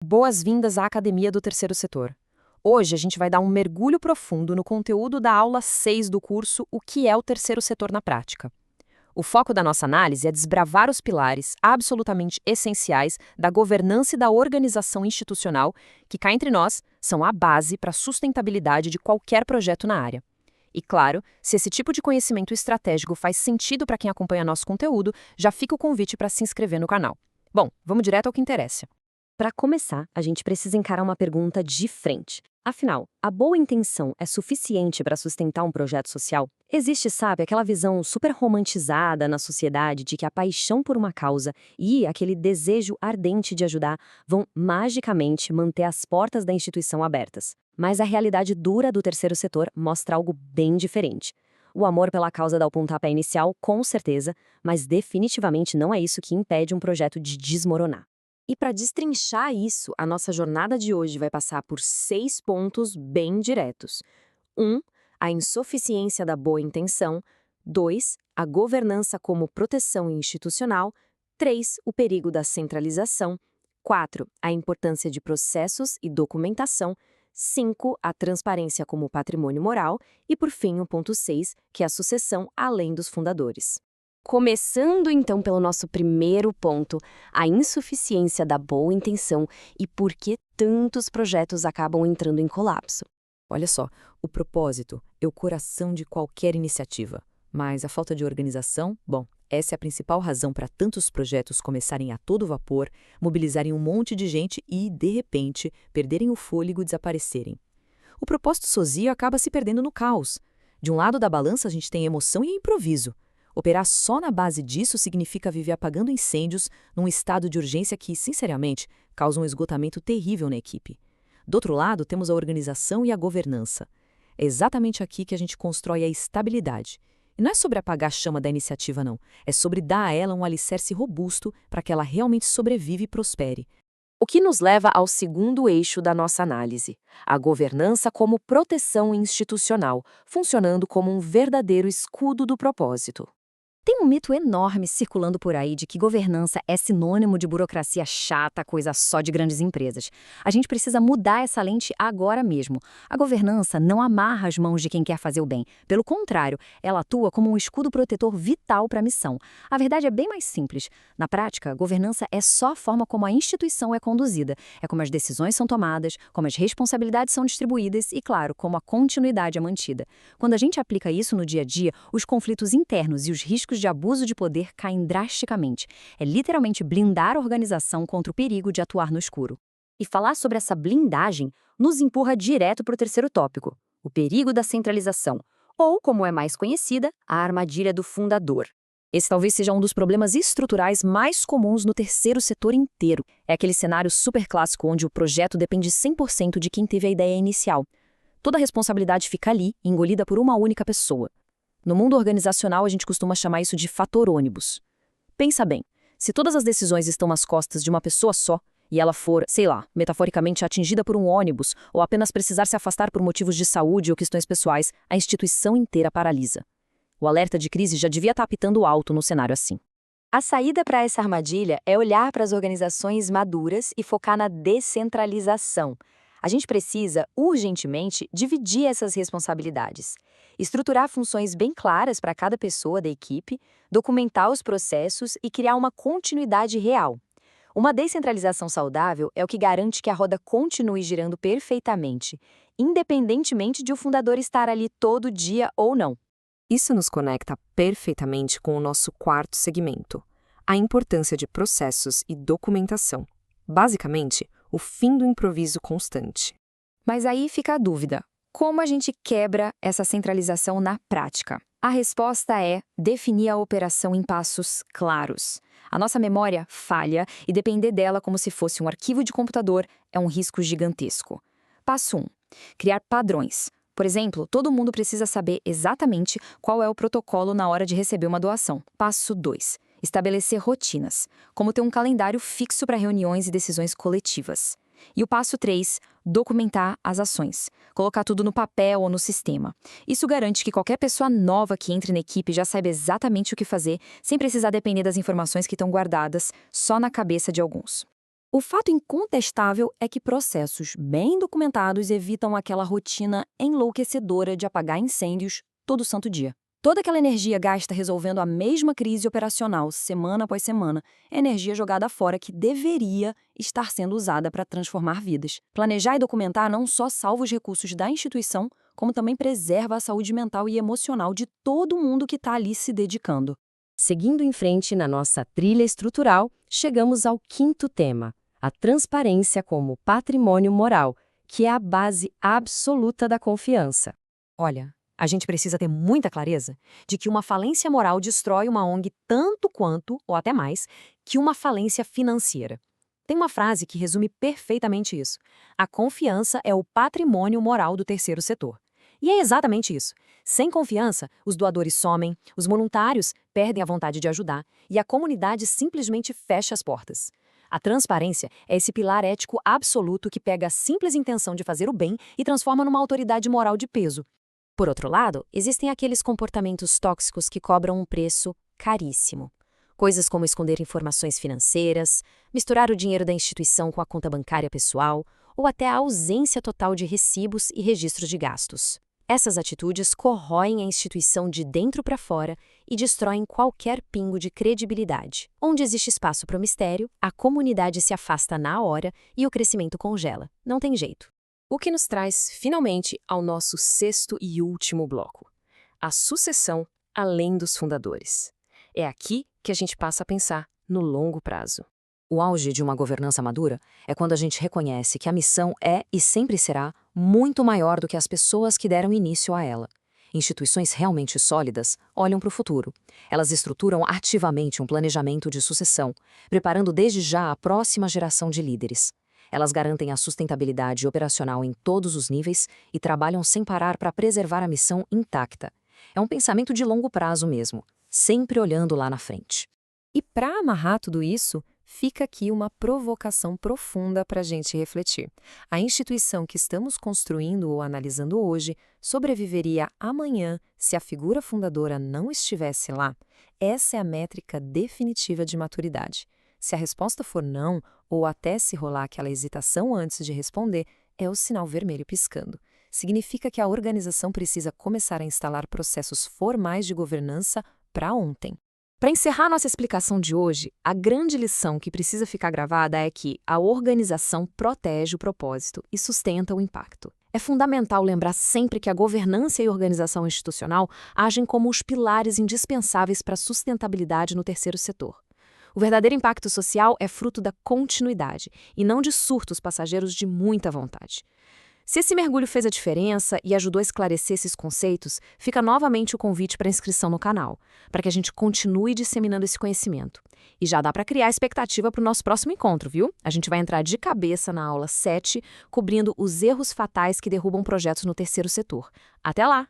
Boas-vindas à Academia do Terceiro Setor. Hoje a gente vai dar um mergulho profundo no conteúdo da aula 6 do curso O que é o Terceiro Setor na Prática. O foco da nossa análise é desbravar os pilares absolutamente essenciais da governança e da organização institucional que, cá entre nós, são a base para a sustentabilidade de qualquer projeto na área. E claro, se esse tipo de conhecimento estratégico faz sentido para quem acompanha nosso conteúdo, já fica o convite para se inscrever no canal. Bom, vamos direto ao que interessa. Para começar, a gente precisa encarar uma pergunta de frente. Afinal, a boa intenção é suficiente para sustentar um projeto social? Existe, sabe, aquela visão super romantizada na sociedade de que a paixão por uma causa e aquele desejo ardente de ajudar vão magicamente manter as portas da instituição abertas. Mas a realidade dura do terceiro setor mostra algo bem diferente. O amor pela causa dá o pontapé inicial, com certeza, mas definitivamente não é isso que impede um projeto de desmoronar. E para destrinchar isso, a nossa jornada de hoje vai passar por 6 pontos bem diretos. 1. A insuficiência da boa intenção. 2. A governança como proteção institucional. 3. O perigo da centralização. 4. A importância de processos e documentação. 5. A transparência como patrimônio moral. E, por fim, o ponto 6, que é a sucessão além dos fundadores. Começando então pelo nosso primeiro ponto, a insuficiência da boa intenção e por que tantos projetos acabam entrando em colapso. Olha só, o propósito é o coração de qualquer iniciativa, mas a falta de organização, bom, essa é a principal razão para tantos projetos começarem a todo vapor, mobilizarem um monte de gente e, de repente, perderem o fôlego e desaparecerem. O propósito sozinho acaba se perdendo no caos. De um lado da balança a gente tem emoção e improviso. Operar só na base disso significa viver apagando incêndios num estado de urgência que, sinceramente, causa um esgotamento terrível na equipe. Do outro lado, temos a organização e a governança. É exatamente aqui que a gente constrói a estabilidade. E não é sobre apagar a chama da iniciativa, não. É sobre dar a ela um alicerce robusto para que ela realmente sobreviva e prospere. O que nos leva ao segundo eixo da nossa análise, a governança como proteção institucional, funcionando como um verdadeiro escudo do propósito. Tem um mito enorme circulando por aí de que governança é sinônimo de burocracia chata, coisa só de grandes empresas. A gente precisa mudar essa lente agora mesmo. A governança não amarra as mãos de quem quer fazer o bem. Pelo contrário, ela atua como um escudo protetor vital para a missão. A verdade é bem mais simples. Na prática, a governança é só a forma como a instituição é conduzida. É como as decisões são tomadas, como as responsabilidades são distribuídas e, claro, como a continuidade é mantida. Quando a gente aplica isso no dia a dia, os conflitos internos e os riscos de abuso de poder caem drasticamente. É literalmente blindar a organização contra o perigo de atuar no escuro. E falar sobre essa blindagem nos empurra direto para o terceiro tópico, o perigo da centralização, ou, como é mais conhecida, a armadilha do fundador. Esse talvez seja um dos problemas estruturais mais comuns no terceiro setor inteiro. É aquele cenário super clássico onde o projeto depende 100% de quem teve a ideia inicial. Toda a responsabilidade fica ali, engolida por uma única pessoa. No mundo organizacional, a gente costuma chamar isso de fator ônibus. Pensa bem, se todas as decisões estão nas costas de uma pessoa só, e ela for, sei lá, metaforicamente atingida por um ônibus, ou apenas precisar se afastar por motivos de saúde ou questões pessoais, a instituição inteira paralisa. O alerta de crise já devia estar apitando alto no cenário assim. A saída para essa armadilha é olhar para as organizações maduras e focar na descentralização. A gente precisa, urgentemente, dividir essas responsabilidades. Estruturar funções bem claras para cada pessoa da equipe, documentar os processos e criar uma continuidade real. Uma descentralização saudável é o que garante que a roda continue girando perfeitamente, independentemente de o fundador estar ali todo dia ou não. Isso nos conecta perfeitamente com o nosso quarto segmento, a importância de processos e documentação. Basicamente, o fim do improviso constante. Mas aí fica a dúvida. Como a gente quebra essa centralização na prática? A resposta é definir a operação em passos claros. A nossa memória falha e depender dela como se fosse um arquivo de computador é um risco gigantesco. Passo 1. Criar padrões. Por exemplo, todo mundo precisa saber exatamente qual é o protocolo na hora de receber uma doação. Passo 2. Estabelecer rotinas, como ter um calendário fixo para reuniões e decisões coletivas. E o passo 3, documentar as ações, colocar tudo no papel ou no sistema. Isso garante que qualquer pessoa nova que entre na equipe já saiba exatamente o que fazer, sem precisar depender das informações que estão guardadas só na cabeça de alguns. O fato incontestável é que processos bem documentados evitam aquela rotina enlouquecedora de apagar incêndios todo santo dia. Toda aquela energia gasta resolvendo a mesma crise operacional semana após semana é energia jogada fora que deveria estar sendo usada para transformar vidas. Planejar e documentar não só salva os recursos da instituição, como também preserva a saúde mental e emocional de todo mundo que está ali se dedicando. Seguindo em frente na nossa trilha estrutural, chegamos ao quinto tema, a transparência como patrimônio moral, que é a base absoluta da confiança. Olha, a gente precisa ter muita clareza de que uma falência moral destrói uma ONG tanto quanto, ou até mais, que uma falência financeira. Tem uma frase que resume perfeitamente isso. A confiança é o patrimônio moral do terceiro setor. E é exatamente isso. Sem confiança, os doadores somem, os voluntários perdem a vontade de ajudar e a comunidade simplesmente fecha as portas. A transparência é esse pilar ético absoluto que pega a simples intenção de fazer o bem e transforma numa autoridade moral de peso. Por outro lado, existem aqueles comportamentos tóxicos que cobram um preço caríssimo. Coisas como esconder informações financeiras, misturar o dinheiro da instituição com a conta bancária pessoal, ou até a ausência total de recibos e registros de gastos. Essas atitudes corroem a instituição de dentro para fora e destroem qualquer pingo de credibilidade. Onde existe espaço para o mistério, a comunidade se afasta na hora e o crescimento congela. Não tem jeito. O que nos traz, finalmente, ao nosso sexto e último bloco. A sucessão além dos fundadores. É aqui que a gente passa a pensar no longo prazo. O auge de uma governança madura é quando a gente reconhece que a missão é e sempre será muito maior do que as pessoas que deram início a ela. Instituições realmente sólidas olham para o futuro. Elas estruturam ativamente um planejamento de sucessão, preparando desde já a próxima geração de líderes. Elas garantem a sustentabilidade operacional em todos os níveis e trabalham sem parar para preservar a missão intacta. É um pensamento de longo prazo mesmo, sempre olhando lá na frente. E para amarrar tudo isso, fica aqui uma provocação profunda para a gente refletir. A instituição que estamos construindo ou analisando hoje sobreviveria amanhã se a figura fundadora não estivesse lá? Essa é a métrica definitiva de maturidade. Se a resposta for não, ou até se rolar aquela hesitação antes de responder, é o sinal vermelho piscando. Significa que a organização precisa começar a instalar processos formais de governança para ontem. Para encerrar nossa explicação de hoje, a grande lição que precisa ficar gravada é que a organização protege o propósito e sustenta o impacto. É fundamental lembrar sempre que a governança e a organização institucional agem como os pilares indispensáveis para a sustentabilidade no terceiro setor. O verdadeiro impacto social é fruto da continuidade e não de surtos passageiros de muita vontade. Se esse mergulho fez a diferença e ajudou a esclarecer esses conceitos, fica novamente o convite para inscrição no canal, para que a gente continue disseminando esse conhecimento. E já dá para criar expectativa para o nosso próximo encontro, viu? A gente vai entrar de cabeça na aula 7, cobrindo os erros fatais que derrubam projetos no terceiro setor. Até lá!